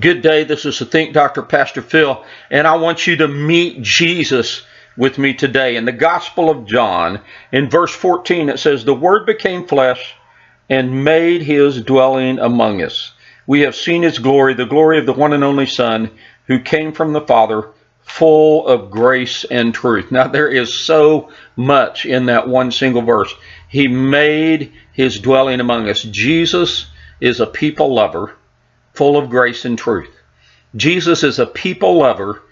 Good day. This is the Think Doctor, Pastor Phil, and I want you to meet Jesus with me today. In the Gospel of John, in verse 14, it says, "The Word became flesh and made his dwelling among us. We have seen his glory, the glory of the one and only Son, who came from the Father, full of grace and truth." Now, there is so much in that one single verse. He made his dwelling among us. Jesus is a people lover, full of grace and truth. Jesus is a people lover,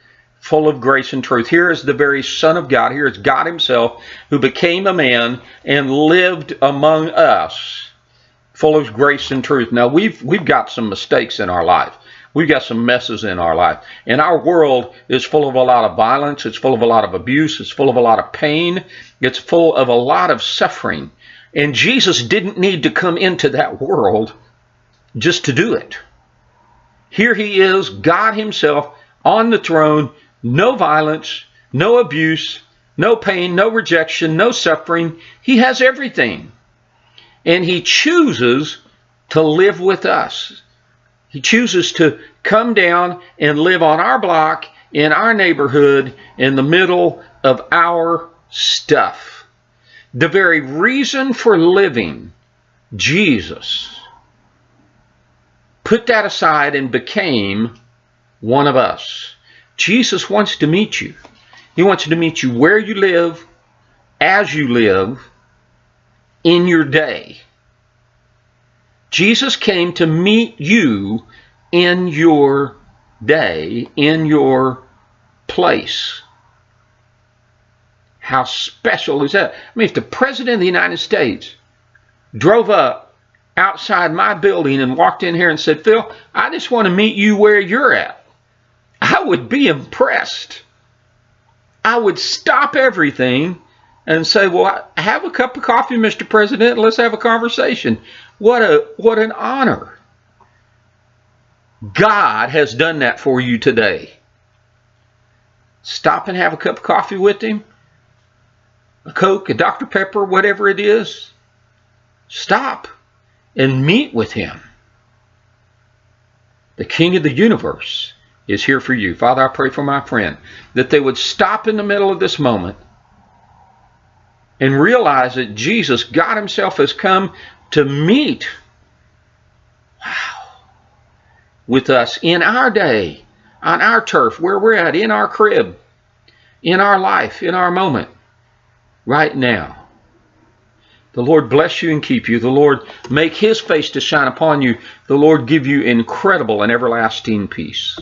full of grace and truth. Here is the very Son of God. Here is God himself, who became a man and lived among us, full of grace and truth. Now, we've got some mistakes in our life. We've got some messes in our life. And our world is full of a lot of violence. It's full of a lot of abuse. It's full of a lot of pain. It's full of a lot of suffering. And Jesus didn't need to come into that world just to do it. Here he is, God himself, on the throne, no violence, no abuse, no pain, no rejection, no suffering. He has everything. And he chooses to live with us. He chooses to come down and live on our block, in our neighborhood, in the middle of our stuff. The very reason for living, Jesus put that aside and became one of us. Jesus wants to meet you. He wants to meet you where you live, as you live, in your day. Jesus came to meet you in your day, in your place. How special is that? I mean, if the President of the United States drove up outside my building and walked in here and said, "Phil, I just want to meet you where you're at," I would be impressed. I would stop everything and say, "Well, have a cup of coffee, Mr. President. Let's have a conversation." What an honor. God has done that for you today. Stop and have a cup of coffee with him. A Coke, a Dr. Pepper, whatever it is. Stop and meet with him. The King of the universe is here for you. Father, I pray for my friend that they would stop in the middle of this moment and realize that Jesus, God himself, has come to meet with us in our day, on our turf, where we're at, in our crib, in our life, in our moment, right now. The Lord bless you and keep you. The Lord make his face to shine upon you. The Lord give you incredible and everlasting peace.